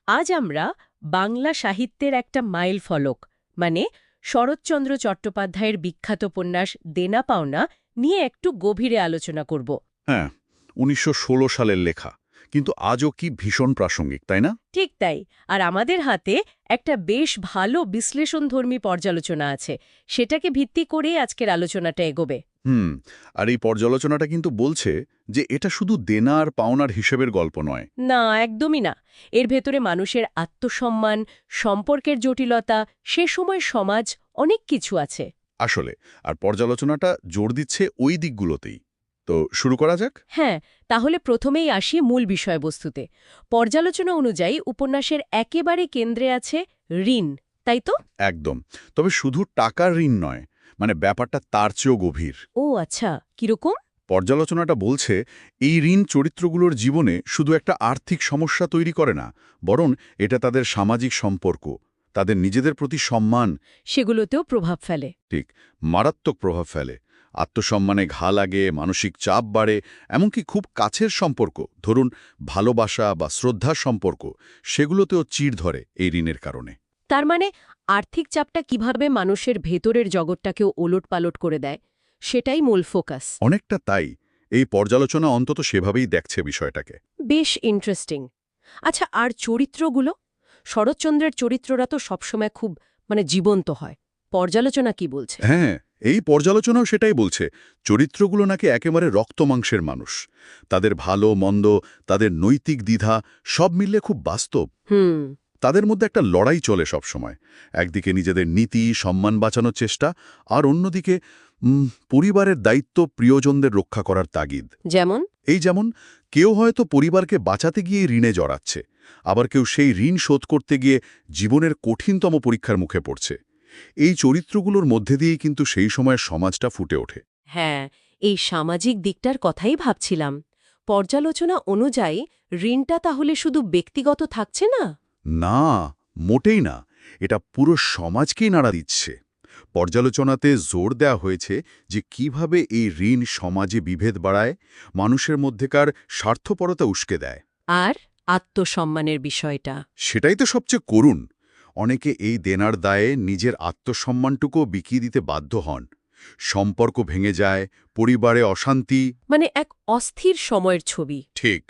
আজ আমরা বাংলা সাহিত্যের একটা মাইল ফলক মানে শরৎচন্দ্র চট্টোপাধ্যায়ের বিখ্যাত উপন্যাস দেনা পাওনা নিয়ে একটু গভীরে আলোচনা করব। হ্যাঁ, ১৯১৬ সালের লেখা, কিন্তু আজও কি ভীষণ প্রাসঙ্গিক, তাই না? ঠিক তাই। আর আমাদের হাতে একটা বেশ ভালো বিশ্লেষণধর্মী পর্যালোচনা আছে, সেটাকে ভিত্তি করেই আজকের আলোচনাটা এগোবে। হুম। আর এই পর্যালোচনাটা কিন্তু বলছে যে এটা শুধু দেনা আর পাওনার হিসেবের গল্প নয়। না, একদমই না। এর ভেতরে মানুষের আত্মসম্মান, সম্পর্কের জটিলতা, সে সময় সমাজ, অনেক কিছু আছে। আসলে আর পর্যালোচনাটা জোর দিচ্ছে ওই দিকগুলোতেই। তো শুরু করা যাক। হ্যাঁ, তাহলে প্রথমেই আসি মূল বিষয়বস্তুতে। পর্যালোচনা অনুযায়ী উপন্যাসের একেবারে কেন্দ্রে আছে ঋণ, তাই তো? একদম। তবে শুধু টাকার ঋণ নয়, মানে ব্যাপারটা তার চেয়েও গভীর। ও আচ্ছা, কিরকম? পর্যালোচনাটা বলছে এই ঋণ চরিত্রগুলোর জীবনে শুধু একটা আর্থিক সমস্যা তৈরি করে না, বরং এটা তাদের সামাজিক সম্পর্ক, তাদের নিজেদের প্রতি সম্মান, সেগুলোতেও প্রভাব ফেলে। ঠিক মারাত্মক প্রভাব ফেলে। আত্মসম্মানে ঘা লাগে, মানসিক চাপ বাড়ে, এমনকি খুব কাছের সম্পর্ক, ধরুন ভালোবাসা বা শ্রদ্ধার সম্পর্ক, সেগুলোতেও চিড় ধরে এই ঋণের কারণে। তার মানে আর্থিক চাপটা কিভাবে মানুষের ভেতরের জগৎটাকেও ওলটপালট করে দেয়, সেটাই মূল ফোকাস। অনেকটা তাই। এই পর্যালোচনা অন্তত সেভাবেই দেখছে বিষয়টাকে। বেশ ইন্টারেস্টিং। আচ্ছা, আর চরিত্রগুলো? শরৎচন্দ্রের চরিত্ররা তো সবসময় খুব জীবন্ত হয়। পর্যালোচনা কি বলছে? হ্যাঁ, এই পর্যালোচনাও সেটাই বলছে। চরিত্রগুলো নাকি একেবারে রক্তমাংসের মানুষ। তাদের ভালো মন্দ, তাদের নৈতিক দ্বিধা সব মিললে খুব বাস্তব। হুম। তাদের মধ্যে একটা লড়াই চলে সবসময়। একদিকে নিজেদের নীতি, সম্মান বাঁচানোর চেষ্টা, আর অন্যদিকে পরিবারের দায়িত্ব, প্রিয়জনদের রক্ষা করার তাগিদ। যেমন? যেমন কেউ হয়তো পরিবারকে বাঁচাতে গিয়ে ঋণে জড়াচ্ছে, আবার কেউ সেই ঋণ শোধ করতে গিয়ে জীবনের কঠিনতম পরীক্ষার মুখে পড়ছে। এই চরিত্রগুলোর মধ্যে দিয়েই কিন্তু সেই সময়ের সমাজটা ফুটে ওঠে। হ্যাঁ, এই সামাজিক দিকটার কথাই ভাবছিলাম। পর্যালোচনা অনুযায়ী ঋণটা তাহলে শুধু ব্যক্তিগত থাকছে না? না, মোটেই না। এটা পুরো সমাজকেই নাড়া দিচ্ছে। পর্যালোচনাতে জোর দেওয়া হয়েছে যে কিভাবে এই ঋণ সমাজে বিভেদ বাড়ায়, মানুষের মধ্যেকার স্বার্থপরতা উস্কে দেয়। আর আত্মসম্মানের বিষয়টা? সেটাই তো সবচেয়ে করুণ। অনেকে এই দেনার দায়ে নিজের আত্মসম্মানটুকুও বিকিয়ে দিতে বাধ্য হন। সম্পর্ক ভেঙে যায়, পরিবারে অশান্তি। এক অস্থির সময়ের ছবি। ঠিক।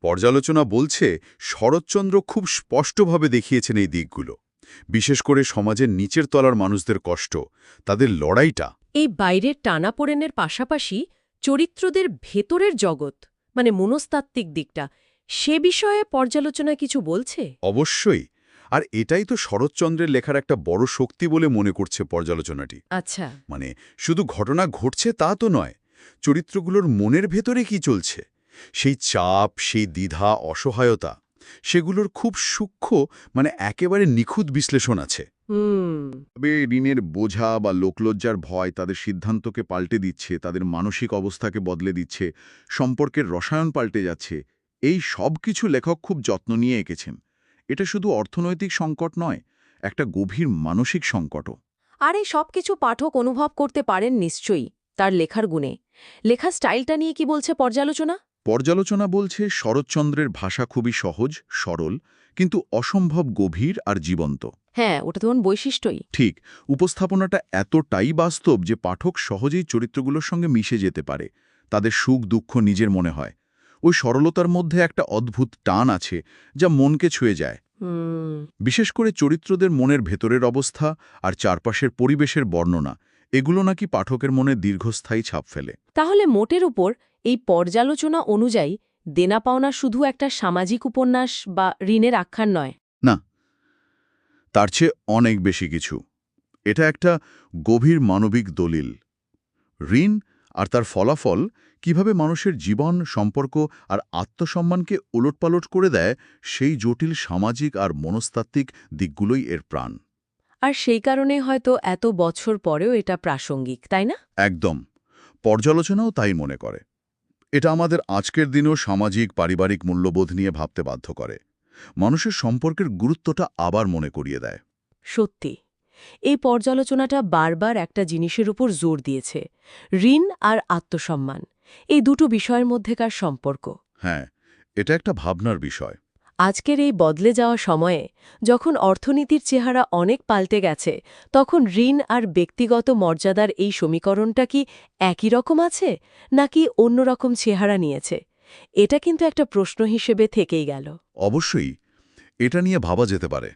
পর্যালোচনা বলছে শরৎচন্দ্র খুব স্পষ্টভাবে দেখিয়েছেন এই দিকগুলো, বিশেষ করে সমাজের নিচের তলার মানুষদের কষ্ট, তাদের লড়াইটা। এই বাইরের টানাপোড়েনের পাশাপাশি চরিত্রদের ভেতরের জগৎ, মনস্তাত্ত্বিক দিকটা, সে বিষয়ে পর্যালোচনা কিছু বলছে? অবশ্যই। আর এটাই তো শরৎচন্দ্রের লেখার একটা বড় শক্তি বলে মনে করছে পর্যালোচনাটি। আচ্ছা। মানে শুধু ঘটনা ঘটছে তা তো নয়, চরিত্রগুলোর মনের ভেতরে কি চলছে, সেই চাপ, সেই দ্বিধা, অসহায়তা, সেগুলোর খুব সূক্ষ্ম, একেবারে নিখুঁত বিশ্লেষণ আছে। হুম। তবে ঋণের বোঝা বা লোকলজ্জার ভয় তাদের সিদ্ধান্তকে পাল্টে দিচ্ছে, তাদের মানসিক অবস্থাকে বদলে দিচ্ছে, সম্পর্কের রসায়ন পাল্টে যাচ্ছে, এই সব কিছু লেখক খুব যত্ন নিয়ে এঁকেছেন। এটা শুধু অর্থনৈতিক সংকট নয়, একটা গভীর মানসিক সংকটও। আর এই সবকিছু পাঠক অনুভব করতে পারেন নিশ্চয়ই তার লেখার গুণে। লেখার স্টাইলটা নিয়ে কি বলছে পর্যালোচনা? পর্যালোচনা বলছে শরৎচন্দ্রের ভাষা খুবই সহজ, সরল, কিন্তু অসম্ভব গভীর আর জীবন্ত। হ্যাঁ, ওটা তো বৈশিষ্ট্যই। ঠিক, উপস্থাপনাটা এতটাই বাস্তব যে পাঠক সহজেই চরিত্রগুলোর সঙ্গে মিশে যেতে পারে, তাদের সুখ দুঃখ নিজের মনে হয়। ওই সরলতার মধ্যে একটা অদ্ভুত টান আছে যা মনকে ছুঁয়ে যায়। হুম। বিশেষ করে চরিত্রদের মনের ভেতরের অবস্থা আর চারপাশের পরিবেশের বর্ণনা, এগুলো নাকি পাঠকের মনে দীর্ঘস্থায়ী ছাপ ফেলে। তাহলে মোটের উপর এই পর্যালোচনা অনুযায়ী দেনা পাওনা শুধু একটা সামাজিক উপন্যাস বা ঋণের আখ্যান নয়। না, তার চেয়ে অনেক বেশি কিছু। এটা একটা গভীর মানবিক দলিল। ঋণ আর তার ফলাফল কিভাবে মানুষের জীবন, সম্পর্ক আর আত্মসম্মানকে ওলটপালট করে দেয়, সেই জটিল সামাজিক আর মনস্তাত্ত্বিক দিকগুলোই এর প্রাণ। আর সেই কারণে হয়তো এত বছর পরেও এটা প্রাসঙ্গিক, তাই না? একদম। পর্যালোচনাও তাই মনে করে। এটা আমাদের আজকের দিনেও সামাজিক, পারিবারিক মূল্যবোধ নিয়ে ভাবতে বাধ্য করে। মানুষের সম্পর্কের গুরুত্বটা আবার মনে করিয়ে দেয়। সত্যি, এই পর্যালোচনাটা বারবার একটা জিনিসের উপর জোর দিয়েছে: ঋণ আর আত্মসম্মান, এই দুটো বিষয়ের মধ্যেকার সম্পর্ক। হ্যাঁ, এটা একটা ভাবনার বিষয়। আজকের এই বদলে যাওয়া সময়ে যখন অর্থনীতির চেহারা অনেক পাল্টে গেছে তখন ঋণ আর ব্যক্তিগত মর্যাদার এই সমীকরণটা কি একই রকম আছে নাকি অন্যরকম চেহারা নিয়েছে এটা কিন্তু একটা প্রশ্ন হিসেবে থেকেই গেল। অবশ্যই এটা নিয়ে ভাবা যেতে পারে।